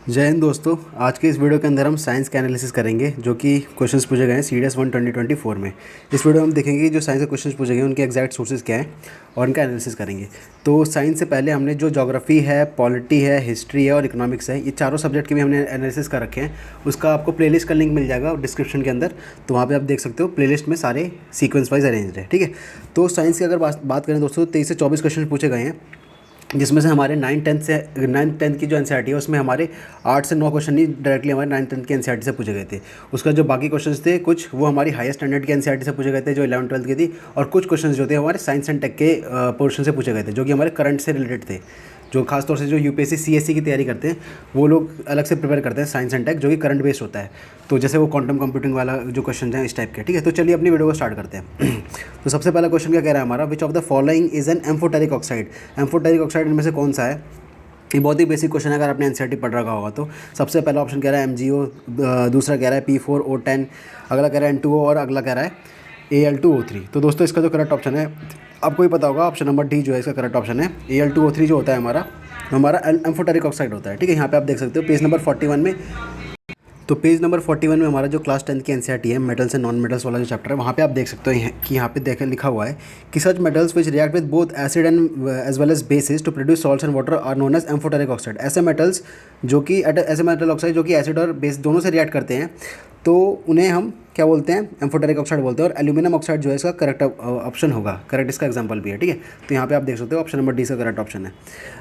जय हिंद दोस्तों। आज के इस वीडियो के अंदर हम साइंस के एनालिसिस करेंगे जो कि क्वेश्चंस पूछे गए हैं CDS 1 2024 में। इस वीडियो में हम देखेंगे कि जो साइंस के क्वेश्चंस पूछे गए हैं उनके एग्जैक्ट सोर्सेज क्या हैं और उनका एनालिसिस करेंगे। तो साइंस से पहले हमने जो ज्योग्राफी है, पॉलिटी है, हिस्ट्री है और इकोनॉमिक्स है, ये चारों सब्जेक्ट के भी हमने एनालिसिस कर रखे हैं। उसका आपको प्लेलिस्ट का लिंक मिल जाएगा डिस्क्रिप्शन के अंदर, तो वहाँ पर आप देख सकते हो। प्लेलिस्ट में सारे सीक्वेंस वाइज अरेंज है, ठीक है। तो साइंस की अगर बात करें दोस्तों, 23 से 24 क्वेश्चन पूछे गए हैं, जिसमें से हमारे 9th 10th की जो एनसीईआरटी है उसमें हमारे 8 से 9 क्वेश्चन ही डायरेक्टली हमारे 9th 10th के एनसीईआरटी से पूछे गए थे। उसका जो बाकी क्वेश्चंस थे कुछ वो हमारी हायर स्टैंडर्ड के एनसीईआरटी से पूछे गए थे जो 11th 12th की थी, और कुछ क्वेश्चंस जो थे हमारे साइंस एंड टेक के पोर्शन से पूछे गए थे जो कि हमारे करंट से रिलेटेड थे। जो खासतौर से जो यूपीएससी सीएससी की तैयारी करते हैं वो लोग अलग से प्रिपेयर करते हैं साइंस एंड टेक, जो कि करंट बेस्ड होता है। तो जैसे वो क्वांटम कंप्यूटिंग वाला जो क्वेश्चन है इस टाइप के, ठीक है। तो चलिए अपनी वीडियो को स्टार्ट करते हैं। तो सबसे पहला क्वेश्चन क्या कह रहा है हमारा, which of the following is an amphoteric oxide. Amphoteric oxide इनमें से कौन सा है। ये बहुत ही बेसिक क्वेश्चन है, अगर आपने एनसीईआरटी पढ़ रखा होगा तो। सबसे पहला ऑप्शन कह रहा है MgO, दूसरा कह रहा है P4O10, अगला कह रहा है N2O और अगला कह रहा है Al2O3। तो दोस्तों इसका जो करेक्ट ऑप्शन है आपको ही पता होगा, ऑप्शन नंबर डी जो है इसका करेक्ट ऑप्शन है। Al2O3 जो होता है हमारा एम्फोटेरिक ऑक्साइड होता है, ठीक है। यहाँ पे आप देख सकते हो पेज नंबर 41 में। तो पेज नंबर 41 में हमारा जो क्लास 10th की एनसीईआरटी है, मेटल्स एंड नॉन मेटल्स वाला जो चैप्टर है, वहाँ पे आप देख सकते हो कि यहाँ पे देखें लिखा हुआ है कि such metals which react with both acid and as well as basis to produce salts and water are known as amphoteric oxide. ऐसे मेटल्स जो कि ऐसे मेटल ऑक्साइड जो कि एसिड और बेस दोनों से रिएक्ट करते हैं, तो उन्हें हम क्या बोलते हैं, एम्फोटेरिक ऑक्साइड बोलते हैं। और एल्यूमिनियम ऑक्साइड जो है इसका करेक्ट ऑप्शन होगा, करेक्ट इसका एग्जांपल भी है, ठीक है। तो यहाँ पे आप देख सकते हो ऑप्शन नंबर डी इसका करेक्ट ऑप्शन है।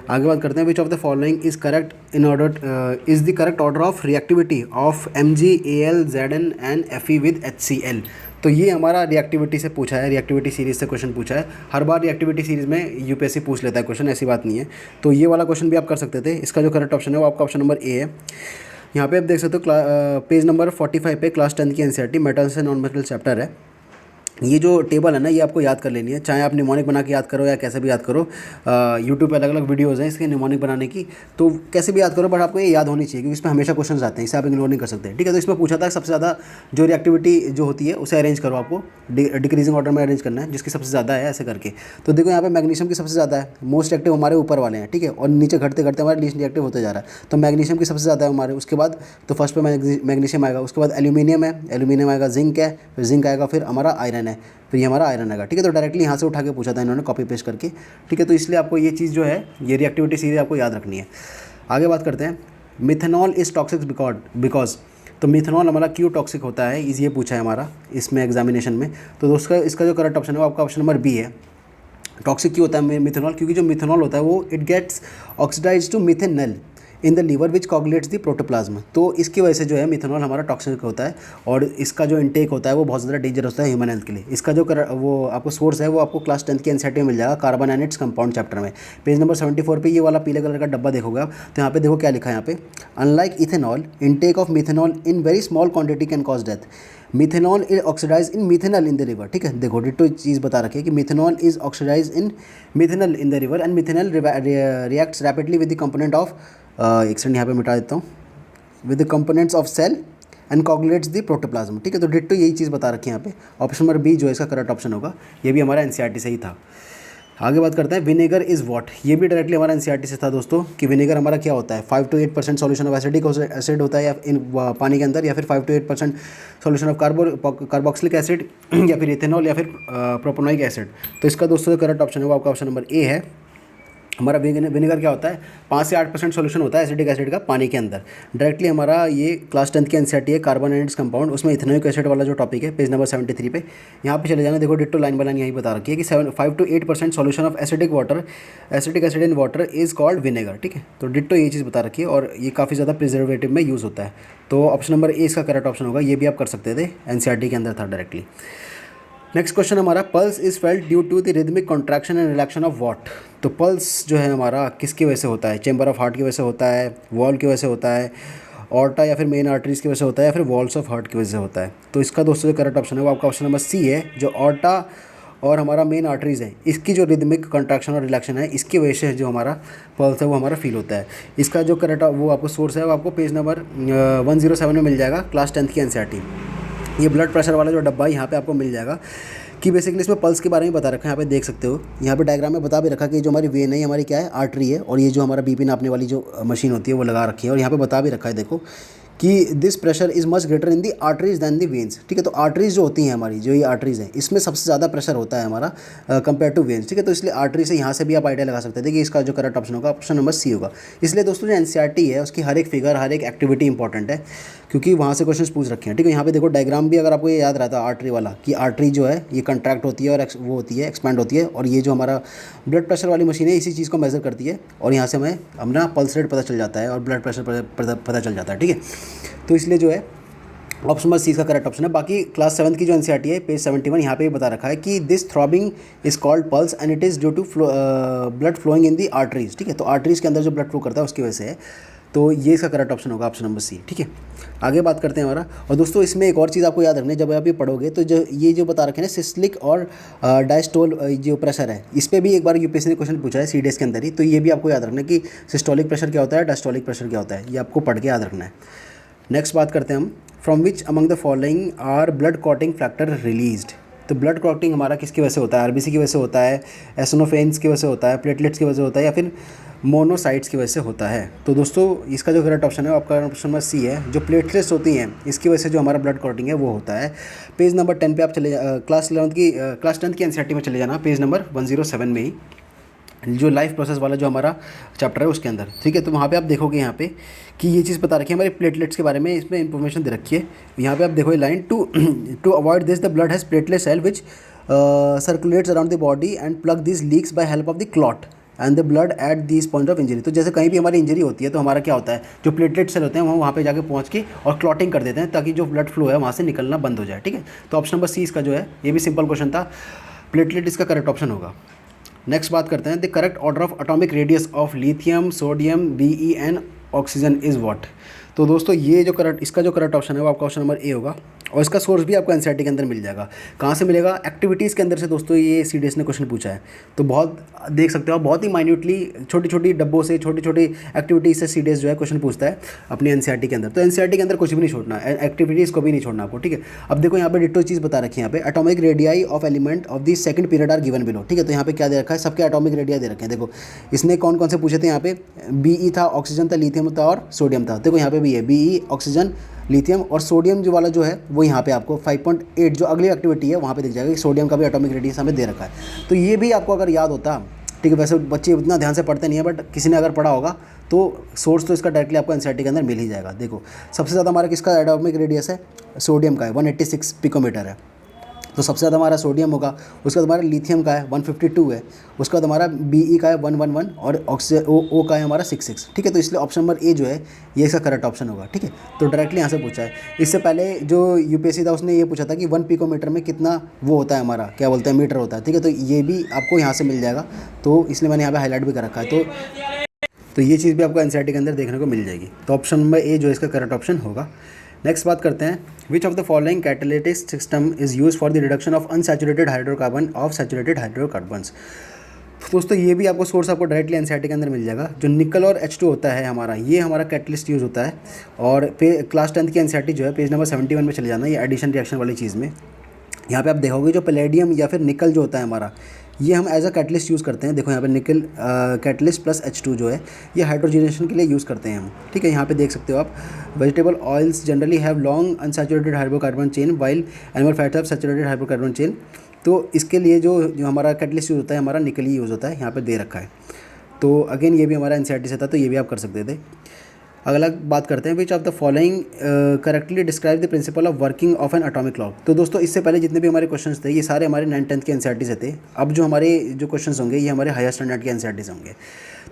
आगे बात करते हैं, which of the following is correct in order is the correct order of reactivity of MgAl Zn and Fe with HCl। तो ये हमारा रिएक्टिविटी से पूछा है, रिएक्टिविटी सीरीज से क्वेश्चन पूछा है। हर बार रिएक्टिविटी सीरीज में यूपीएससी पूछ लेता है क्वेश्चन, ऐसी बात नहीं है। तो ये वाला क्वेश्चन भी आप कर सकते थे। इसका जो करेक्ट ऑप्शन है वो आपका ऑप्शन नंबर ए है। यहाँ पे आप देख सकते हो पेज नंबर 45 पे क्लास 10th की NCERT metals and non metals chapter है। ये जो टेबल है ना, ये आपको याद कर लेनी है, चाहे आप निमोनिक बना के याद करो या कैसे भी याद करो। यूट्यूब पे अलग अलग वीडियोज़ हैं इसके निमोनिक बनाने की, तो कैसे भी याद करो, बट आपको ये याद होनी चाहिए क्योंकि इसमें हमेशा क्वेश्चंस आते हैं, इसे आप इग्नोर नहीं कर सकते, ठीक है। तो इसमें पूछा था सबसे ज़्यादा जो रिएक्टिविटी जो होती है उसे अरेंज करो, आपको डिक्रीजिंग ऑर्डर में अरेंज करना है, जिसकी सबसे ज़्यादा है ऐसे करके। तो देखो यहाँ पे मैग्नीशियम की सबसे ज़्यादा है, मोस्ट एक्टिव हमारे ऊपर वाले हैं, ठीक है, और नीचे घटते घटते हमारे लीस्ट रिएक्टिव होते जा रहा है। तो मैग्नीशियम की सबसे ज़्यादा है हमारे, उसके बाद तो फर्स्ट पे मैग्नीशियम आएगा, उसके बाद एल्यूमिनियम है, एल्यूमिनियम आएगा, जिंक है, फिर जिंक आएगा, फिर हमारा आयरन है, फिर ये हमारा आयरन आएगा, ठीक है। तो डायरेक्टली यहाँ से उठा के पूछा था इन्होंने कॉपी पेस्ट करके, ठीक है। तो इसलिए आपको ये चीज़ जो है, ये रिएक्टिविटी सीरीज आपको याद रखनी है। आगे बात करते हैं, मिथेनॉल इज टॉक्सिक बिकॉज। तो मिथेनॉल हमारा क्यों टॉक्सिक होता है, ये पूछा है हमारा इसमें एग्जामिनेशन में। तो दोस्तों इसका जो करेक्ट ऑप्शन है वो आपका ऑप्शन नंबर बी है। टॉक्सिक क्यों होता है मिथेनॉल, क्योंकि जो मिथेनॉल होता है वो it gets oxidize to methanal in the liver which coagulates the protoplasm. तो इसकी वजह से जो है मिथेनॉल हमारा टॉक्सिक होता है, और इसका जो इंटेक होता है वो बहुत ज़्यादा डेंजर होता है ह्यूमन हेल्थ के लिए। इसका जो वो आपको सोर्स है वो आपको क्लास 10th की एनसीईआरटी में मिल जाएगा, carbon and its compound chapter में, पेज नंबर 74 पे ये वाला पीले कलर का डब्बा देखोगे आप। तो यहाँ पे देखो क्या लिखा है, यहाँ पे unlike ethanol intake of methanol in very small quantity can cause death. Methanol is oxidize in methanal in the river, ठीक है। देखो डिटो चीज़ बता रखी है कि methanol is oxidize in methanal in the river and methanal reacts rapidly with the component of एक second यहाँ पे मिटा देता हूँ, with the components of cell and coagulates the protoplasm, ठीक है। तो डिटो यही चीज़ बता रखी है यहाँ पे। ऑप्शन नंबर बी जो है इसका करेक्ट ऑप्शन होगा, ये भी हमारा एनसीईआरटी से ही था। आगे बात करते हैं, विनेगर इज़ व्हाट। ये भी डायरेक्टली हमारा एनसीईआरटी से था दोस्तों, कि विनेगर हमारा क्या होता है, 5 to 8% solution of acidic acid होता है या इन पानी के अंदर, या फिर 5 to 8% solution of carboxylic acid, या फिर इथेनॉल, या फिर प्रोपेनोइक एसिड। तो इसका दोस्तों करेक्ट ऑप्शन है वो आपका ऑप्शन नंबर ए है। हमारा विनेगर क्या होता है, 5 से 8% सॉल्यूशन होता है एसिडिक एसिड का पानी के अंदर। डायरेक्टली हमारा ये क्लास 10th की एनसीईआरटी है, कार्बन एंड इट्स कंपाउंड, उसमें इथेनोइक एसिड वाला जो टॉपिक है पेज नंबर 73 पे। यहाँ पे चले जाना, देखो डिट्टो लाइन बाय लाइन यही बता रखी है कि 5 to 8% solution of acidic acid in water is called vinegar, ठीक है। तो डिट्टो ये चीज़ बता रखी है, और ये काफ़ी ज़्यादा प्रिजर्वेटिव में यूज़ होता है। तो ऑप्शन नंबर ए इसका करेक्ट ऑप्शन होगा, ये भी आप कर सकते थे, एनसीईआरटी के अंदर था डायरेक्टली। नेक्स्ट क्वेश्चन हमारा, pulse is felt due to the rhythmic contraction and relaxation of what. तो पल्स जो है हमारा किसकी वजह से होता है, चैम्बर ऑफ हार्ट की वजह से होता है, वॉल की वजह से होता है, ऑर्टा या फिर मेन आर्टरीज की वजह से होता है, या फिर वॉल्स ऑफ हार्ट की वजह से होता है। तो इसका दोस्तों जो करेक्ट ऑप्शन है वो आपका ऑप्शन नंबर सी है, जो ऑर्टा और हमारा मेन आर्टरीज है, इसकी जो रिदमिक कॉन्ट्रैक्शन और रिलैक्शन है, इसकी वजह से जो हमारा पल्स है वो हमारा फील होता है। इसका जो करेक्ट वो आपको सोर्स है वो आपको पेज नंबर 107 में मिल जाएगा, क्लास 10th की एनसीईआरटी। ये ब्लड प्रेशर वाला जो डब्बा है यहाँ पे आपको मिल जाएगा कि बेसिकली इसमें पल्स के बारे में बता रखा है, यहाँ पे देख सकते हो। यहाँ पे डायग्राम में बता भी रखा कि जो हमारी वेन है हमारी क्या है, आर्टरी है, और ये जो हमारा बीपी नापने वाली जो मशीन होती है वो लगा रखी है। और यहाँ पे बता भी रखा है देखो कि this pressure is much greater in the arteries than the veins. ठीक है, तो आर्टरीज जो होती हैं हमारी, जो ये आर्टरीज हैं, इसमें सबसे ज़्यादा प्रेशर होता है हमारा कंपेयर टू वेन्स। ठीक है, तो इसलिए आर्टरी से यहाँ से भी आप आइडिया लगा सकते थे कि इसका जो करेक्ट ऑप्शन होगा ऑप्शन नंबर सी होगा। इसलिए दोस्तों जो एनसीईआरटी है उसकी हर एक फिगर, हर एक एक्टिविटी इंपॉर्टेंट है, क्योंकि वहाँ से क्वेश्चन पूछ रखे हैं। ठीक है, यहाँ पे देखो डायग्राम भी अगर आपको ये याद रहता है आर्टरी वाला, कि आर्टरी जो है ये कंट्रैक्ट होती है और वो होती है एक्सपैंड होती है, और ये जो हमारा ब्लड प्रेशर वाली मशीन है इसी चीज़ को मेजर करती है, और यहाँ से हमें अपना पल्स रेट पता चल जाता है और ब्लड प्रेशर पता चल जाता है। ठीक है, तो इसलिए जो है ऑप्शन नंबर सी का करेक्ट ऑप्शन है। बाकी क्लास 7 की जो एनसीईआरटी है पेज 71, यहाँ पे भी बता रखा है कि this throbbing is called pulse and it is due to blood flowing in the arteries. ठीक है, तो आर्टरीज के अंदर जो ब्लड फ्लो करता है उसकी वजह से है, तो ये इसका करेक्ट ऑप्शन होगा ऑप्शन नंबर सी। ठीक है, आगे बात करते हैं हमारा। और दोस्तों इसमें एक और चीज़ आपको याद रखनी है, जब आप ये पढ़ोगे तो जो बता रखे हैं सिस्टलिक और डायस्टोल जो प्रेशर है, इस पर भी एक बार यूपीएससी ने क्वेश्चन पूछा है सीडीएस के अंदर ही, तो ये भी आपको याद रखना है कि सिस्टोलिक प्रेशर क्या होता है, डायस्टोलिक प्रेशर क्या होता है, ये आपको पढ़ के याद रखना है। नेक्स्ट बात करते हैं हम, from which among the following are blood clotting factor released. तो ब्लड क्लॉटिंग हमारा किसकी वजह से होता है, आरबीसी की वजह से होता है, एसिनोफेन्स की वजह से होता है, प्लेटलेट्स की वजह से होता है, या फिर मोनोसाइट्स की वजह से होता है। तो दोस्तों इसका जो करेक्ट ऑप्शन है आपका ऑप्शन नंबर सी है। जो प्लेटलेट्स होती हैं इसकी वजह से जो हमारा ब्लड क्लॉटिंग है वो होता है। पेज नंबर 10 पे आप चले क्लास 10 की एनसीईआरटी में चले जाना, पेज नंबर 107 में ही, जो लाइफ प्रोसेस वाला जो हमारा चैप्टर है उसके अंदर। ठीक है, तो वहाँ पे आप देखोगे यहाँ पे कि ये चीज़ बता रखी है हमारे प्लेटलेट्स के बारे में, इसमें इंफॉर्मेशन दे रखी है। यहाँ पे आप देखो ये line, to avoid this the blood has platelet cell which circulates around the body and plug this leaks by help of the clot and the blood at this point of injury. तो जैसे कहीं भी हमारी injury होती है तो हमारा क्या होता है, जो प्लेटलेट सेल होते हैं वो वहाँ पे जाके पहुँच के और क्लॉटिंग कर देते हैं ताकि जो ब्लड फ्लो है वहाँ से निकलना बंद हो जाए। ठीक है, तो ऑप्शन नंबर सी इसका जो है, ये भी सिंपल क्वेश्चन था, प्लेटलेट इसका करेक्ट ऑप्शन होगा। नेक्स्ट बात करते हैं, the correct order of atomic radius of lithium, sodium, BE and oxygen is what. तो दोस्तों ये जो इसका जो करेक्ट ऑप्शन है वो आपका ऑप्शन नंबर ए होगा, और इसका सोर्स भी आपको एनसीईआरटी के अंदर मिल जाएगा। कहाँ से मिलेगा, एक्टिविटीज़ के अंदर से दोस्तों ये सीडीएस ने क्वेश्चन पूछा है। तो बहुत देख सकते हो, बहुत ही माइन्यूटली छोटी छोटी डब्बों से, छोटी छोटी एक्टिविटीज़ से सीडीएस जो है क्वेश्चन पूछता है अपनी एनसीईआरटी के अंदर। तो एनसीईआरटी के अंदर कुछ भी नहीं छोड़ना, एक्टिविटीज़ को भी नहीं छोड़ना आपको। ठीक है, अब देखो यहाँ पे डिटो चीज़ बता रखी है, यहाँ पे atomic radii of element of the second period are given below. ठीक है, तो यहाँ पे क्या दे रखा है, सबके एटॉमिक रेडिया दे रखे हैं। देखो इसने कौन कौन से पूछे थे, यहाँ पे बीई था, ऑक्सीजन था, लिथियम था और सोडियम था। देखो यहाँ पे भी है बीई, ऑक्सीजन, लिथियम और सोडियम जो वाला जो है वो यहाँ पे आपको 5.8 जो अगली एक्टिविटी है वहाँ पे दिख जाएगा कि सोडियम का भी एटॉमिक रेडियस हमें दे रखा है। तो ये भी आपको अगर याद होता, ठीक है, वैसे बच्चे उतना ध्यान से पढ़ते नहीं है, बट किसी ने अगर पढ़ा होगा तो सोर्स तो इसका डायरेक्टली आपको एनसीईआरटी के अंदर मिल ही जाएगा। देखो सबसे ज़्यादा हमारा किसका एटॉमिक रेडियस है, सोडियम का है, 186 पिकोमीटर है, तो सबसे ज़्यादा हमारा सोडियम होगा। उसके बाद हमारा लिथियम का है 152 है, उसके बाद हमारा बीई का है 111 और ओ का है हमारा 66। ठीक है, तो इसलिए ऑप्शन नंबर ए जो है ये इसका करेक्ट ऑप्शन होगा। ठीक है, तो डायरेक्टली यहाँ से पूछा है। इससे पहले जो यूपीएससी था उसने ये पूछा था कि 1 पिकोमीटर में कितना वो होता है हमारा, क्या बोलते हैं, मीटर होता है। ठीक है, तो ये भी आपको यहाँ से मिल जाएगा, तो इसलिए मैंने यहाँ पर हाईलाइट भी कर रखा है। तो ये चीज़ भी आपको एनसीईआरटी के अंदर देखने को मिल जाएगी। तो ऑप्शन नंबर ए जो है इसका करेक्ट ऑप्शन होगा। नेक्स्ट बात करते हैं, which of the following catalytic system is use for the reduction of unsaturated hydrocarbon of saturated hydrocarbons. दोस्तों ये भी आपको सोर्स आपको डायरेक्टली एनसीईआरटी के अंदर मिल जाएगा। जो निकल और H2 होता है हमारा, ये हमारा कैटलिस्ट यूज़ होता है। और क्लास 10 की एनसीईआरटी जो है पेज नंबर 71 में चले जाना, ये एडिशन रिएक्शन वाली चीज़ में। यहाँ पे आप देखोगे जो पैलेडियम या फिर निकल जो होता है हमारा, ये हम एज अ कैटलिस्ट यूज़ करते हैं। देखो यहाँ पे निकल कैटलिस्ट प्लस H2 जो है ये हाइड्रोजनेशन के लिए यूज़ करते हैं हम। ठीक है, यहाँ पे देख सकते हो आप, vegetable oils generally have long unsaturated hydrocarbon chain while animal fats have saturated hydrocarbon chain. तो इसके लिए जो हमारा कैटलिस्ट यूज़ होता है हमारा निकल ही यूज़ होता है, यहाँ पर दे रखा है। तो अगेन ये भी हमारा एनसीईआरटी से था, तो ये भी आप कर सकते थे। अगला बात करते हैं, which of the following correctly describe the principle of working of N atomic clock. तो दोस्तों इससे पहले जितने भी हमारे क्वेश्चंस थे ये सारे हमारे 9th-10th के एनसीईआरटी से थे। अब जो हमारे जो क्वेश्चंस होंगे ये हमारे हायर स्टैंडर्ड के एनसीईआरटी से होंगे।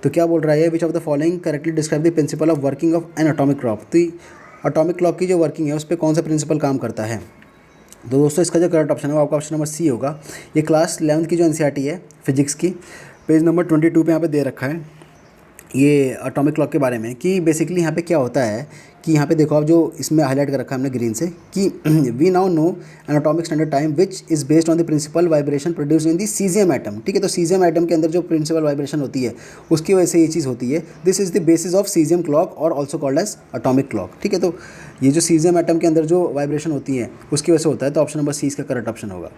तो क्या बोल रहा है, which of the following correctly describe the principle of working of N atomic clock. तो एटॉमिक क्लॉक की जो वर्किंग है उस पर कौन सा प्रिंसिपल काम करता है। तो दोस्तों इसका जो करेक्ट ऑप्शन है वो आपका ऑप्शन नंबर सी होगा। ये क्लास 11th की जो एनसीईआरटी है फिजिक्स की, पेज नंबर 22 पे यहाँ पे दे रखा है ये एटॉमिक क्लॉक के बारे में, कि बेसिकली यहाँ पे क्या होता है कि यहाँ पे देखो आप जो इसमें हाईलाइट कर रखा है हमने ग्रीन से, कि we now know an atomic standard time which is based on the principle vibration produce in the caesium atom. ठीक है, तो सीजियम एटम के अंदर जो प्रिंसिपल वाइब्रेशन होती है उसकी वजह से ये चीज़ होती है। This is the basis of cesium clock और also called as atomic clock. ठीक है, तो ये जो सीजियम एटम के अंदर जो वाइब्रेशन होती है उसकी वजह से होता है, तो ऑप्शन नंबर सी इसका करेक्ट ऑप्शन होगा।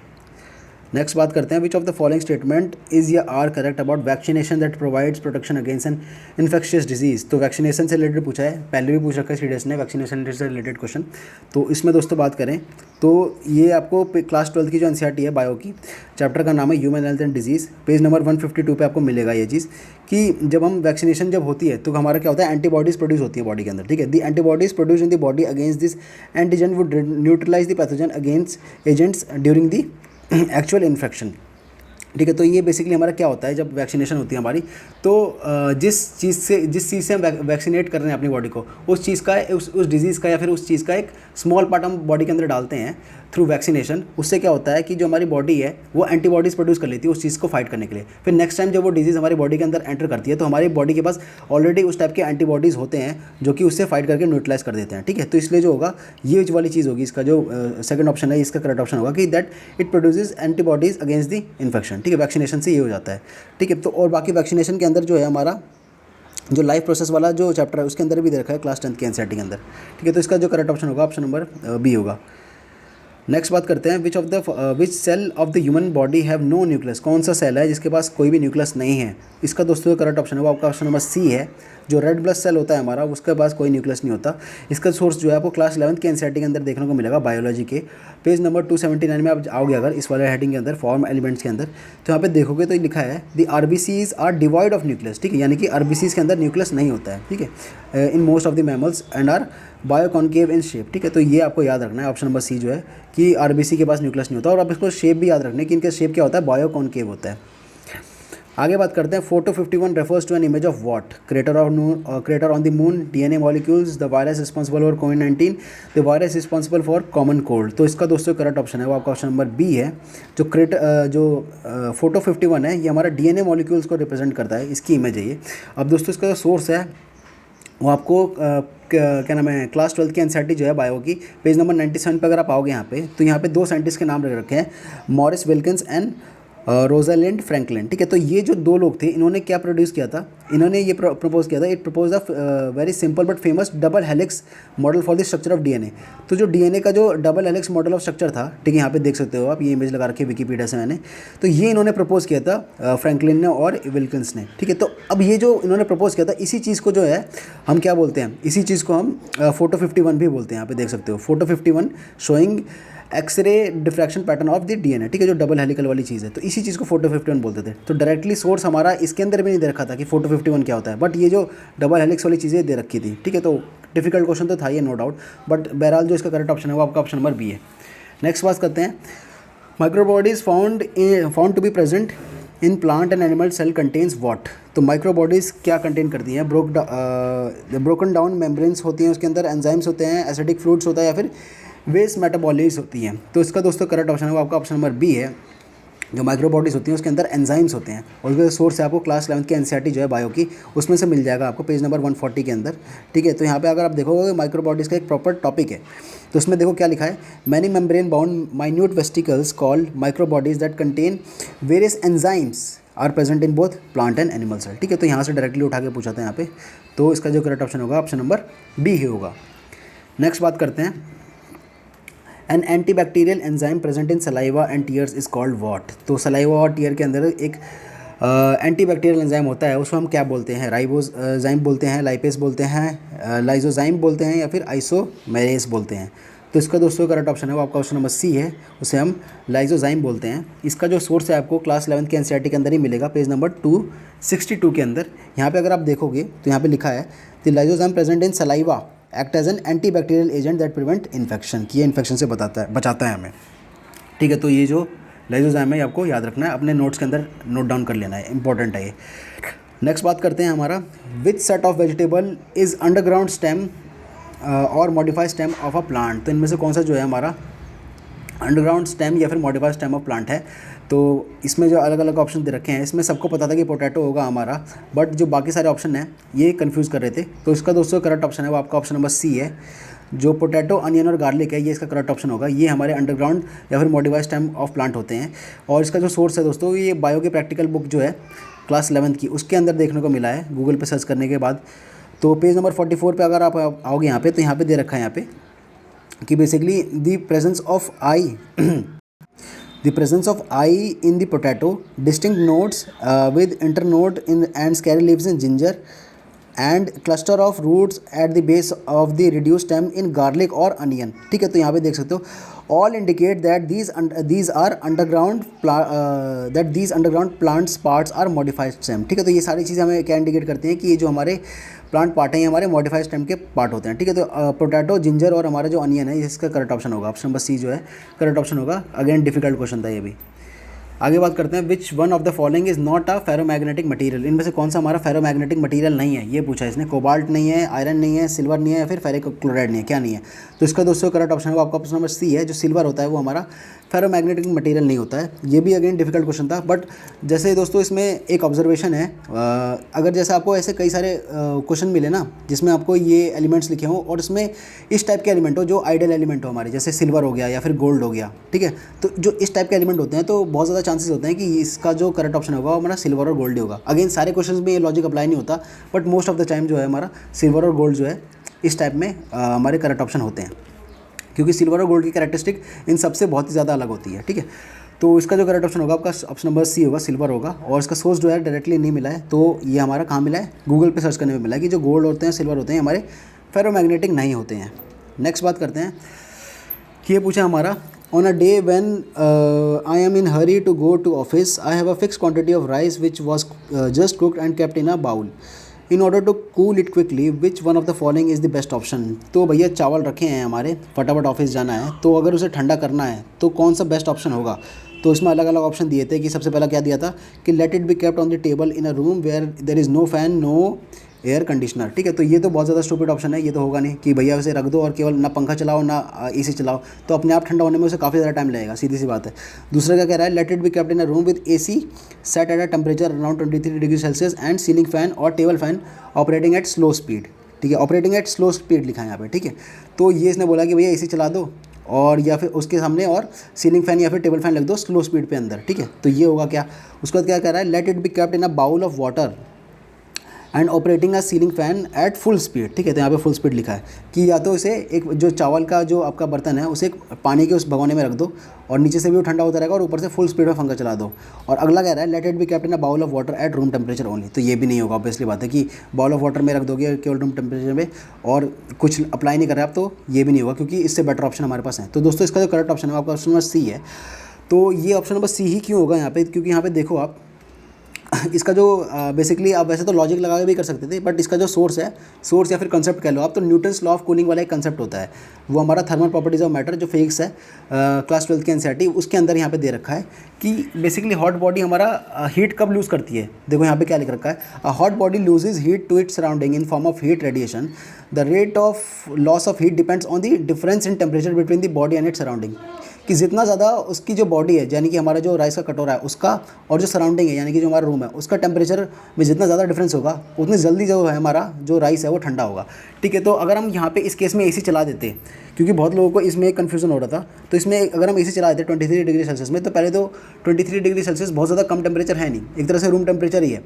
नेक्स्ट बात करते हैं, which of the following statement is या are correct about vaccination that provides protection against an infectious disease. तो वैक्सीनेशन से रिलेटेड पूछा है, पहले भी पूछ रखा है सीडीएस ने वैक्सीनेशन से रिलेटेड क्वेश्चन। तो इसमें दोस्तों बात करें तो ये आपको क्लास 12 की जो एनसीईआरटी है बायो की, चैप्टर का नाम है human health and disease, page number 152 पे आपको मिलेगा ये चीज़ कि जब हम वैक्सीनेशन जब होती है तो हमारा क्या होता है, एंटीबॉडीज़ प्रोड्यूस होती है बॉडी के अंदर, ठीक है। The antibodies produce in the body against this antigen would neutralize the pathogen against agents during the actual infection, ठीक है। तो ये बेसिकली हमारा क्या होता है, जब वैक्सीनेशन होती है हमारी, तो जिस चीज़ से हम वैक्सीनेट कर रहे हैं अपनी बॉडी को, उस चीज़ का उस डिजीज़ का या फिर उस चीज़ का एक स्मॉल पार्ट हम बॉडी के अंदर डालते हैं थ्रू वैक्सीनेशन। उससे क्या होता है कि जो हमारी बॉडी है वो एंटीबॉडीज़ प्रोड्यूस कर लेती है उस चीज़ को फाइट करने के लिए। फिर नेक्स्ट टाइम जब वो डिजीज़ हमारी बॉडी के अंदर एंटर करती है तो हमारी बॉडी के पास ऑलरेडी उस टाइप के एंटीबॉडीज़ होते हैं जो कि उससे फाइट करके न्यूट्रलाइज कर देते हैं, ठीक है। तो इसलिए जो होगा ये वाली चीज़ होगी, इसका जो सेकंड ऑप्शन है इसका करेक्ट ऑप्शन होगा कि that it produces antibodies against the infection, ठीक है। वैक्सीनेशन से ये हो जाता है, ठीक है। तो और बाकी वैक्सीनेशन के अंदर जो है हमारा जो लाइफ प्रोसेस वाला जो चैप्टर है उसके अंदर भी दे रखा है क्लास 10 के एनसीईआरटी के अंदर, ठीक है। तो इसका जो करेक्ट ऑप्शन होगा ऑप्शन नंबर बी होगा। नेक्स्ट बात करते हैं, which cell of the human body have no nucleus. कौन सा सेल है जिसके पास कोई भी न्यूक्लियस नहीं है। इसका दोस्तों करेक्ट ऑप्शन होगा आपका ऑप्शन नंबर सी है। जो रेड ब्लड सेल होता है हमारा उसके पास कोई न्यूक्लियस नहीं होता। इसका सोर्स जो है आपको क्लास 11 के एनसीईआरटी के अंदर देखने को मिलेगा बायोलॉजी के पेज नंबर 279 में आप आओगे अगर इस वाले हेडिंग के अंदर फॉर्म एलिमेंट्स के अंदर, तो यहाँ पे देखोगे तो ये लिखा है the RBCs are divide of nucleus, ठीक है। यानी कि आरबीसीज के अंदर न्यूक्लियस नहीं होता है, ठीक है, in most of the mammals and are biconcave in shape, ठीक है। तो ये आपको याद रखना है ऑप्शन नंबर सी जो है कि आरबीसी के पास न्यूक्लियस नहीं होता। और आप इसको शेप भी याद रखना कि इनका शेप क्या होता है, बायोकॉन्केव होता है। आगे बात करते हैं, photo 51 refers to an image of what, crater on the moon, DNA molecules, the virus responsible for कोविड-19, the virus responsible for common cold. तो इसका दोस्तों करेक्ट ऑप्शन है वो आपका ऑप्शन नंबर बी है। जो फोटो 51 है ये हमारा डीएनए मॉलिक्यूल्स को रिप्रेजेंट करता है, इसकी इमेज है ये। अब दोस्तों इसका जो सोर्स है वो आपको क्या नाम है, क्लास 12 की एनसीईआरटी जो है बायो की पेज नंबर 97 पर अगर आप आओगे यहाँ पे तो यहाँ पे दो साइंटिस्ट के नाम रख रखे हैं, Morris Wilkins and Rosalind Franklin, ठीक है। तो ये जो दो लोग थे इन्होंने क्या प्रोड्यूस किया था, इन्होंने ये प्रपोज किया था, it propose a very simple but famous double helix model for the structure of DNA. तो जो डीएनए का जो double helix model of structure था, ठीक है, यहाँ पे देख सकते हो आप, ये इमेज लगा रखी है विकीपीडिया से मैंने, तो ये इन्होंने प्रपोज किया था फ्रैंकलिन ने और विल्किंस ने, ठीक है। तो अब ये जो इन्होंने प्रपोज किया था इसी चीज़ को जो है हम क्या बोलते हैं, इसी चीज़ को हम फोटो 51 भी बोलते हैं। यहाँ पे देख सकते हो photo 51 showing X-ray diffraction pattern of the DNA, ठीक है, जो डबल हेलिकल वाली चीज़ है। तो इसी चीज़ को फोटो 51 बोलते थे। तो डायरेक्टली सोर्स हमारा इसके अंदर भी नहीं दे रखा था कि फोटो 51 क्या होता है, बट ये जो डबल हेलिक्स वाली चीज़ें दे रखी थी, ठीक है। तो डिफिकल्ट क्वेश्चन तो था ये नो डाउट, बट बहरहाल जो इसका करेक्ट ऑप्शन है वो आपका ऑप्शन नंबर बी है। नेक्स्ट बात करते हैं, microbodies found to be present in plant and animal cell contains what. तो माइक्रोबॉडीज़ क्या कंटेन करती हैं, ब्रोकन डाउन मेम्ब्रेन्स होती हैं, उसके अंदर एंजाइम्स होते हैं, एसिडिक फ्लूइड्स होता है, या फिर वेस्ट मेटाबॉलिट्स होती हैं। तो इसका दोस्तों करेक्ट ऑप्शन है वो आपका ऑप्शन नंबर बी है। जो माइक्रोबॉडीज़ होती हैं उसके अंदर एंजाइम्स होते हैं और उसका सोर्स है आपको क्लास 11 की एनसीईआरटी जो है बायो की, उसमें से मिल जाएगा आपको पेज नंबर 140 के अंदर, ठीक है। तो यहाँ पे अगर आप देखोगे माइक्रोबॉडीज़ का एक प्रॉपर टॉपिक है, तो उसमें देखो क्या लिखा है, many membrane bound minute vesicles called microbodies that contain various enzymes are present in both plant and animal cell, ठीक है। तो यहाँ से डायरेक्टली उठा के पूछा था यहाँ पे, तो इसका जो करेक्ट ऑप्शन होगा ऑप्शन नंबर बी ही होगा। नेक्स्ट बात करते हैं, an antibacterial enzyme present in saliva and tears is called what. तो सलाइवा और टीयर के अंदर एक एंटीबैक्टीरियल एंजाइम होता है, उसको हम क्या बोलते हैं, राइबोजाइम बोलते हैं, लाइपेस बोलते हैं, लाइजोजाइम बोलते हैं, या फिर आइसोमेरेस बोलते हैं। तो इसका दोस्तों करेक्ट ऑप्शन है वो आपका ऑप्शन नंबर सी है, उसे हम लाइजोजाइम बोलते हैं। इसका जो सोर्स है आपको क्लास 11 के एनसीईआरटी के अंदर ही मिलेगा पेज नंबर 262 के अंदर। यहाँ पे अगर आप देखोगे तो यहाँ पे लिखा है the lysozyme present in saliva act as an antibacterial agent that prevent infection, कि ये इन्फेक्शन से बचाता है हमें, ठीक है। तो ये जो लाइजोजाइम है आपको याद रखना है, अपने नोट्स के अंदर नोट डाउन कर लेना है, इंपॉर्टेंट है ये। नेक्स्ट बात करते हैं हमारा, which set of vegetable is underground stem और modified stem of a plant. तो इनमें से कौन सा जो है हमारा अंडरग्राउंड स्टेम या फिर मॉडिफाइड स्टेम ऑफ प्लांट है। तो इसमें जो अलग अलग ऑप्शन दे रखे हैं, इसमें सबको पता था कि पोटैटो होगा हमारा, बट जो बाकी सारे ऑप्शन हैं ये कंफ्यूज कर रहे थे। तो इसका दोस्तों करेक्ट ऑप्शन है वो आपका ऑप्शन नंबर सी है। जो पोटैटो, अनियन और गार्लिक है ये इसका करेक्ट ऑप्शन होगा। ये हमारे अंडरग्राउंड या फिर मॉडिफाइड स्टेम ऑफ प्लांट होते हैं। और इसका जो सोर्स है दोस्तों, ये बायो की प्रैक्टिकल बुक जो है क्लास 11 की, उसके अंदर देखने को मिला है गूगल पे सर्च करने के बाद। तो पेज नंबर 44 पे अगर आप आओगे यहाँ पे, तो यहाँ पे दे रखा है यहाँ पे कि basically the presence of eye the presence of eye in the potato, distinct nodes with internode in and scaly leaves in ginger, and cluster of roots at the base of the reduce stem in garlic और onion. ठीक है, तो यहाँ पे देख सकते हो all indicate that these are underground plants parts are modified stem. ठीक है, तो ये सारी चीज़ें हमें क्या इंडिकेट करती हैं कि ये जो हमारे प्लांट पार्ट हैं ये हमारे मॉडिफाइड स्टेम के पार्ट होते हैं। ठीक है, तो पोटैटो, जिंजर और हमारा जो अनियन है इसका करेक्ट ऑप्शन होगा, ऑप्शन नंबर सी जो है करेक्ट ऑप्शन होगा। अगेन डिफिकल्ट क्वेश्चन था ये भी। आगे बात करते हैं, विच one of the following is not a ferromagnetic material. इनमें से कौन सा हमारा फेरोमैग्नेटिक मटीरियल नहीं है, ये पूछा है इसने। कोबाल्ट नहीं है, आयरन नहीं है, सिल्वर नहीं है, या फिर फेरिक क्लोराइड नहीं है, क्या नहीं है? तो इसका दोस्तों करेक्ट ऑप्शन होगा आपका ऑप्शन नंबर सी है। जो सिल्वर होता है वो हमारा फेरोमैग्नेटिक मटीरियल नहीं होता है। ये भी अगेन डिफिकल्ट क्वेश्चन था, बट जैसे दोस्तों इसमें एक ऑब्जर्वेशन है, अगर जैसे आपको ऐसे कई सारे क्वेश्चन मिले ना जिसमें आपको ये एलिमेंट्स लिखे हों और इसमें इस टाइप के एलिमेंट हो जो आइडियल एलिमेंट हो हमारे, जैसे सिल्वर हो गया या फिर गोल्ड हो गया। ठीक है, तो जो इस टाइप के एलिमेंट होते हैं तो बहुत ज़्यादा चांसेस होते हैं कि इसका जो करेक्ट ऑप्शन होगा वो हमारा सिल्वर और गोल्ड ही होगा। अगेन सारे क्वेश्चन में ये लॉजिक अप्लाई नहीं होता, but most of the time जो है हमारा सिल्वर और गोल्ड जो है इस टाइप में हमारे करेक्ट ऑप्शन होते हैं, क्योंकि सिल्वर और गोल्ड की कैरेक्टरिस्टिक इन सबसे बहुत ही ज़्यादा अलग होती है। ठीक है, तो इसका जो करेक्ट ऑप्शन होगा आपका ऑप्शन नंबर सी होगा, सिल्वर होगा। और इसका सोर्स जो है डायरेक्टली नहीं मिला है, तो ये हमारा कहाँ मिला है? गूगल पे सर्च करने में मिला है कि जो गोल्ड होते हैं, सिल्वर होते हैं, हमारे फेरोमैग्नेटिक नहीं होते हैं। नेक्स्ट बात करते हैं कि ये पूछा हमारा, on a day when I am in hurry to go to office, I have a fix quantity of rice which was just cooked and kept in a bowl. In order to cool it quickly which one of the following is the best option. तो भैया चावल रखे हैं हमारे, फटाफट office जाना है, तो अगर उसे ठंडा करना है तो कौन सा बेस्ट ऑप्शन होगा? तो इसमें अलग अलग ऑप्शन दिए थे कि सबसे पहला क्या दिया था कि let it be kept on the table in a room where there is no fan no air conditioner. ठीक है, तो ये तो बहुत ज़्यादा स्टूपिड ऑप्शन है, ये तो होगा नहीं कि भैया उसे रख दो और केवल ना पंखा चलाओ ना एसी चलाओ, तो अपने आप ठंडा होने में उसे काफ़ी ज़्यादा टाइम लगेगा, सीधी सी बात है। दूसरा क्या कह रहा है, let it be kept in a room with AC set at a temperature around 23 degree Celsius and ceiling fan और table fan operating at slow speed. ठीक है, ऑपरेटिंग एट स्लो स्पीड लिखा है यहाँ पे। ठीक है, तो ये इसने बोला कि भैया एसी चला दो और या फिर उसके सामने और सीलिंग फैन या फिर टेबल फैन लग दो स्लो स्पीड पे अंदर। ठीक है, तो ये होगा क्या? उसके बाद क्या कह रहा है, let it be kept in a bowl of water and operating a ceiling fan at full speed. ठीक है, तो यहाँ पे फुल स्पीड लिखा है कि या तो इसे एक जो चावल का जो आपका बर्तन है उसे एक पानी के उस भगोने में रख दो और नीचे से भी वो ठंडा होता रहेगा और ऊपर से फुल स्पीड में पंखा चला दो। और अगला कह रहा है, let it be kept in a bowl of water at room temperature only. तो ये भी नहीं होगा, ऑब्वियसली बात है कि बाउल ऑफ वाटर में रख दोगे केवल रूम टेम्परेचर में और कुछ अप्लाई नहीं कर रहे आप, तो ये भी नहीं होगा, क्योंकि इससे बेटर ऑप्शन हमारे पास है। तो दोस्तों इसका जो करेक्ट ऑप्शन है आपका ऑप्शन नंबर सी है। तो ये ऑप्शन नंबर सी ही क्यों होगा यहाँ पे? क्योंकि यहाँ पे देखो आप इसका जो बेसिकली आप वैसे तो लॉजिक लगा के भी कर सकते थे, बट इसका जो सोर्स है, सोर्स या फिर कंसेप्ट कह लो आप, तो न्यूटन्स लॉ ऑफ कूलिंग वाला एक कंसेप्ट होता है, वो हमारा थर्मल प्रॉपर्टीज ऑफ मैटर जो फिजिक्स है क्लास 12 के एनसीईआरटी उसके अंदर यहाँ पे दे रखा है कि बेसिकली हॉट बॉडी हमारा हीट कब लूज़ करती है। देखो यहाँ पे क्या लिख रखा है, a hot body loses heat to its surrounding in form of heat radiation. The rate of loss of heat depends on the difference in temperature between the body and its surrounding. कि जितना ज़्यादा उसकी जो body है, यानी कि हमारा जो राइस का कटोरा है उसका और जो सराउंडिंग है यानी कि जो हमारा रूम है उसका टेम्परेचर में जितना ज़्यादा डिफरेंस होगा उतनी जल्दी जो है हमारा जो राइस है वो ठंडा होगा। ठीक है, तो अगर हम यहाँ पे इस केस में एसी चला देते, क्योंकि बहुत लोगों को इसमें कन्फ्यूजन हो रहा था, तो इसमें अगर हम एसी चला देते 23 डिग्री सेल्सियस में, तो पहले तो 23 डिग्री सेल्सियस बहुत ज़्यादा कम टेम्परेचर है नहीं, एक तरह से रूम टेम्परेचर ही है।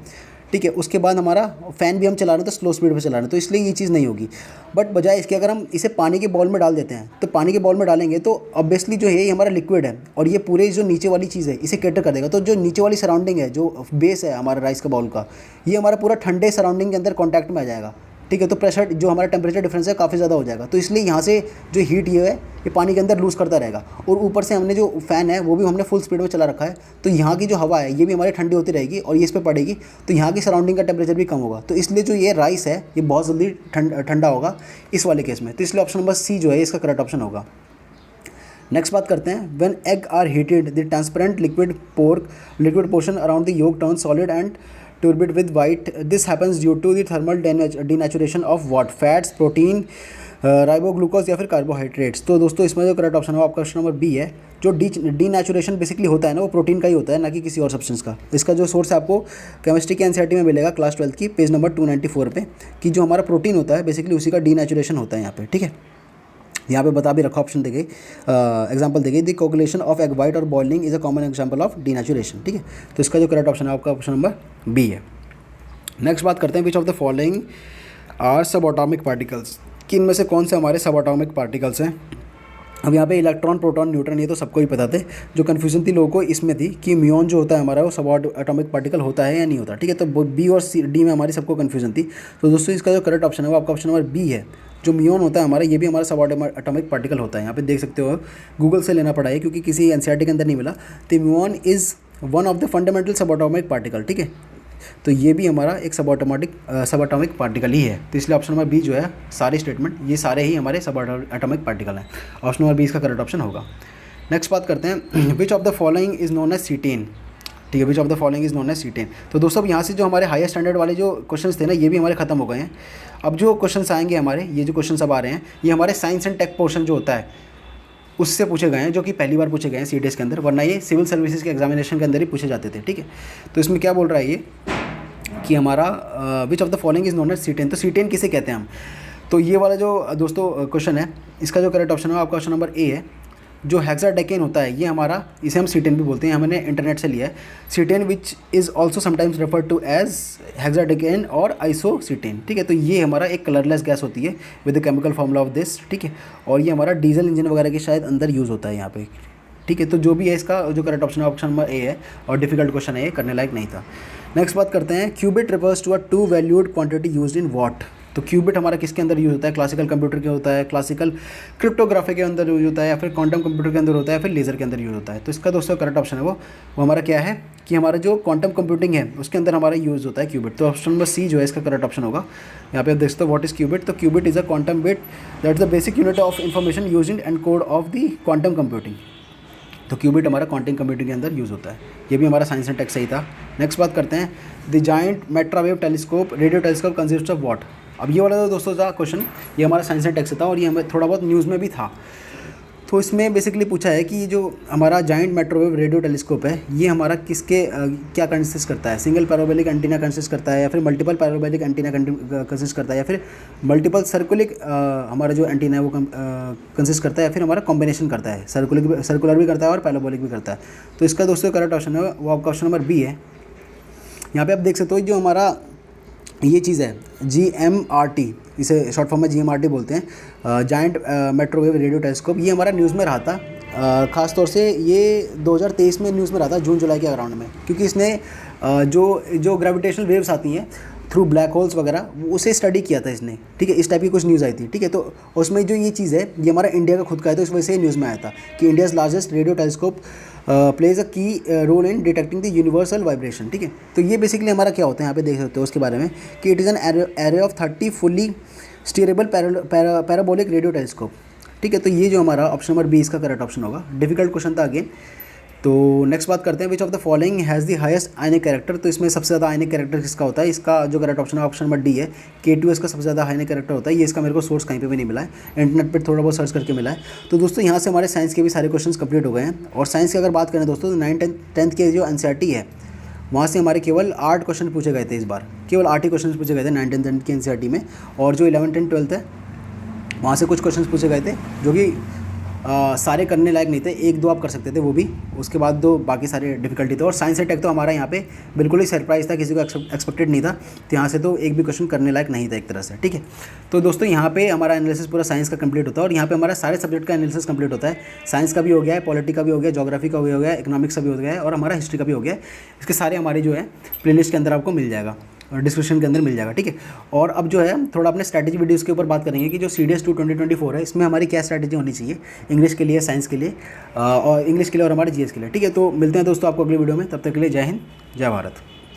ठीक है, उसके बाद हमारा फ़ैन भी हम चला रहे हैं तो स्लो स्पीड पे चला रहे हैं, तो इसलिए ये चीज़ नहीं होगी। बट बजाय इसके अगर हम इसे पानी के बॉल में डाल देते हैं, तो पानी के बॉल में डालेंगे तो ऑब्वियसली जो है ये हमारा लिक्विड है और ये पूरे जो नीचे वाली चीज़ है इसे कैटर कर देगा। तो जो नीचे वाली सराउंडिंग है, जो बेस है हमारा राइस का बाउल का, ये हमारा पूरा ठंडे सराउंडिंग के अंदर कॉन्टैक्ट में आ जाएगा। ठीक है, तो प्रेशर जो हमारा टेम्परेचर डिफरेंस है काफ़ी ज़्यादा हो जाएगा, तो इसलिए यहाँ से जो हीट ये है ये पानी के अंदर लूज़ करता रहेगा। और ऊपर से हमने जो फ़ैन है वो भी हमने फुल स्पीड में चला रखा है, तो यहाँ की जो हवा है ये भी हमारी ठंडी होती रहेगी और ये इस पर पड़ेगी, तो यहाँ की सराउंडिंग का टेम्परेचर भी कम होगा। तो इसलिए जो ये राइस है ये बहुत जल्दी ठंडा होगा इस वाले केस में, तो इसलिए ऑप्शन नंबर सी जो है इसका करेक्ट ऑप्शन होगा। नेक्स्ट बात करते हैं, when egg are heated the transparent liquid portion around the yolk turn solid and turbid with white. This happens due to the thermal denaturation of what? Fats, protein, राइबोग्लूकोज या फिर carbohydrates. तो दोस्तों इसमें जो करेक्ट ऑप्शन है आपका option number B है। जो डीनेचुरेशन बेसिकली होता है ना वो प्रोटीन का ही होता है, ना कि किसी और सब्सटेंस का। इसका जो सोर्स है आपको केमिस्ट्री के एनसीईआरटी में मिलेगा क्लास 12 की पेज नंबर 294 पे, कि जो हमारा प्रोटीन होता है बेसिकली उसी का डीनेचुरेशन होता है यहाँ पे। ठीक है, यहाँ पे बता भी रखा, ऑप्शन देगी एग्जांपल देगी, the coagulation of egg white और boiling is a common example of denaturation. ठीक है, तो इसका जो करेक्ट ऑप्शन है आपका ऑप्शन नंबर बी है। नेक्स्ट बात करते हैं, which of the following are subatomic particles, कि इनमें से कौन से हमारे सब एटॉमिक पार्टिकल्स हैं। अब यहाँ पे इलेक्ट्रॉन, प्रोटॉन, न्यूट्रॉन ये तो सबको ही पता थे। जो कन्फ्यूजन थी लोगों को इसमें थी कि म्यून जो होता है हमारा वो सब एटॉमिक पार्टिकल होता है या नहीं होता, ठीक है। तो बी और सी डी में हमारी सबको कन्फ्यूजन थी। तो दोस्तों इसका जो करेक्ट ऑप्शन है वो आपका ऑप्शन नंबर बी है। जो म्यून होता है हमारा, ये भी हमारा सब एटॉमिक पार्टिकल होता है। यहाँ पे देख सकते हो, गूगल से लेना पड़ा है क्योंकि किसी एनसीईआरटी के अंदर नहीं मिला। तो muon is one of the fundamental सब एटॉमिक पार्टिकल, ठीक है। तो ये भी हमारा एक सब एटॉमिक पार्टिकल ही है। तो इसलिए ऑप्शन नंबर बी जो है, सारे स्टेटमेंट ये सारे ही हमारे सब एटॉमिक पार्टिकल हैं। ऑप्शन नंबर बी इसका करेक्ट ऑप्शन होगा। नेक्स्ट बात करते हैं, which of the following is known as cetane, ठीक है। Which of the following is known as cetane. तो दोस्तों अब यहाँ से जो हमारे हायर स्टैंडर्ड वाले जो क्वेश्चंस थे ना, ये भी हमारे खत्म हो गए हैं। अब जो क्वेश्चंस आएंगे हमारे, ये जो क्वेश्चंस अब आ रहे हैं, ये हमारे साइंस एंड टेक पोर्शन जो होता है उससे पूछे गए हैं, जो कि पहली बार पूछे गए हैं सीडीएस के अंदर, वरना ये सिविल सर्विसेज के एग्जामिनेशन के अंदर ही पूछे जाते थे, ठीक है। तो इसमें क्या बोल रहा है ये कि हमारा which of the following is known as cetane. तो सीटेन किसे कहते हैं हम? तो ये वाला जो दोस्तों क्वेश्चन है, इसका जो करेक्ट ऑप्शन है आपका ऑप्शन नंबर ए है। जो हेक्साडेकेन होता है ये हमारा, इसे हम सीटेन भी बोलते हैं, हमने इंटरनेट से लिया है। Cetane which is also sometimes refer to as hexadecane और आइसोसीटेन, ठीक है। तो ये हमारा एक कलरलेस गैस होती है with the chemical formula of this, ठीक है। और ये हमारा डीजल इंजन वगैरह के शायद अंदर यूज़ होता है यहाँ पे, ठीक है। तो जो भी है इसका जो करेक्ट ऑप्शन है ऑप्शन नंबर ए है, और डिफिकल्ट क्वेश्चन है, ये करने लायक नहीं था। नेक्स्ट बात करते हैं, qubit refers to a two valued quantity used in what. तो क्यूबिट हमारा किसके अंदर यूज होता है? क्लासिकल कंप्यूटर के होता है, क्लासिकल क्रिप्टोग्राफी के अंदर यूज होता है, या फिर क्वांटम कंप्यूटर के अंदर होता है, या फिर लेजर के अंदर यूज होता है। तो इसका दोस्तों करेक्ट ऑप्शन है वो हमारा क्या है कि हमारा जो क्वांटम कंप्यूटिंग है उसके अंदर हमारा यूज होता है क्यूबिट। तो ऑप्शन नंबर सी जो है इसका करेक्ट ऑप्शन होगा। यहाँ पे आप देख सकते हो व्हाट इज क्यूबिट। तो qubit is a quantum bit that is the basic unit of information use in end code of the quantum computing. तो क्यूबिट हमारा क्वांटम कंप्यूटिंग के अंदर यूज़ होता है। ये भी हमारा साइंस एंड टेक सही था। नेक्स्ट बात करते हैं, the giant metrewave telescope radio telescope consist of what. अब ये वाला तो दोस्तों था क्वेश्चन, ये हमारा साइंस एंड टेक से था और ये हमें थोड़ा बहुत न्यूज़ में भी था। तो इसमें बेसिकली पूछा है कि जो हमारा जायंट माइक्रोवेव रेडियो टेलीस्कोप है ये हमारा किसके क्या कंसिस्ट करता है? सिंगल पैराबोलिक एंटीना कंसिस्ट करता है, या फिर मल्टीपल पैराबोलिक एंटीना कंसिस्ट करता है, या फिर मल्टीपल सर्कुलिक हमारा जो एंटीना है वो कंसिस्ट करता है, या फिर हमारा कॉम्बिनेशन करता है, सर्कुलर भी करता है और पैराबोलिक भी करता है। तो इसका दोस्तों करेक्ट ऑप्शन है वो आपका ऑप्शन नंबर बी है। यहाँ पे आप देख सकते हो जो हमारा ये चीज़ है GMRT, इसे शॉर्ट फॉर्म में GMRT बोलते हैं, जायंट माइक्रोवेव रेडियो टेलीस्कोप। ये हमारा न्यूज़ में रहा था, ख़ास तौर से ये 2023 में न्यूज़ में रहा था, जून जुलाई के अराउंड में, क्योंकि इसने जो ग्रेविटेशनल वेव्स आती हैं थ्रू ब्लैक होल्स वगैरह उसे स्टडी किया था इसने, ठीक है। इस टाइप की कुछ न्यूज़ आई थी, ठीक है। तो उसमें जो ये चीज़ है ये हमारा इंडिया का खुद का है, तो इस वजह से न्यूज़ में आया था कि India's largest radio telescope plays a key role in detecting the universal vibration, ठीक है। तो ये बेसिकली हमारा क्या होता है यहाँ पे देख सकते हो उसके बारे में कि it is an array of 30 fully steerable parabolic radio telescope, ठीक है। तो ये जो हमारा ऑप्शन नंबर बी इसका करेक्ट ऑप्शन होगा। डिफिकल्ट क्वेश्चन था अगेन। तो नेक्स्ट बात करते हैं, which of the following has the highest ionic character. तो इसमें सबसे ज़्यादा आयनिक कैरेक्टर किसका होता है? इसका जो करेक्ट ऑप्शन है ऑप्शन नंबर डी है, K2 इसका सबसे ज़्यादा आयनिक कैरेक्टर होता है। ये इसका मेरे को सोर्स कहीं पे भी नहीं मिला है, इंटरनेट पर थोड़ा बहुत सर्च करके मिला है। तो दोस्तों यहाँ से हमारे साइंस के भी सारे क्वेश्चन कंप्लीट हो गए हैं। और साइंस की अगर बात करें दोस्तों, तो 9th 10th के जो NCERT है वहाँ से हमारे केवल 8 क्वेश्चन पूछे गए थे इस बार, केवल 8 ही क्वेश्चन पूछे गए थे 9th 10th के NCERT में। और जो 11th 12th है वहाँ से कुछ क्वेश्चन पूछे गए थे जो कि सारे करने लायक नहीं थे, 1-2 आप कर सकते थे वो भी, उसके बाद दो बाकी सारे डिफिकल्टी थे। और साइंस एंड टेक तो हमारा यहाँ पे बिल्कुल ही सरप्राइज था, किसी को एक्सपेक्टेड नहीं था। तो यहाँ से तो एक भी क्वेश्चन करने लायक नहीं था एक तरह से, ठीक है। तो दोस्तों यहाँ पे हमारा एनालिसिस पूरा साइंस का कंप्लीट होता है, और यहाँ पे हमारा सारे सब्जेक्ट का एनालिसिस कंप्लीट होता है। साइंस का भी हो गया है, पॉलिटी का भी हो गया, ज्योग्राफी का भी हो गया, इकोनॉमिक्स का भी हो गया है, और हमारा हिस्ट्री का भी हो गया है। इसके सारे हमारे जो है प्लेलिस्ट के अंदर आपको मिल जाएगा और डिस्क्रिप्शन के अंदर मिल जाएगा, ठीक है। और अब जो है थोड़ा अपने स्ट्रैटेजी वीडियोस के ऊपर बात करेंगे कि जो CDS 2 2024 है इसमें हमारी क्या स्ट्रैटेजी होनी चाहिए इंग्लिश के लिए, साइंस के लिए, और इंग्लिश के लिए और हमारे GS के लिए, ठीक है। तो मिलते हैं दोस्तों आपको अगली वीडियो में, तब तक के लिए जय हिंद, जय भारत।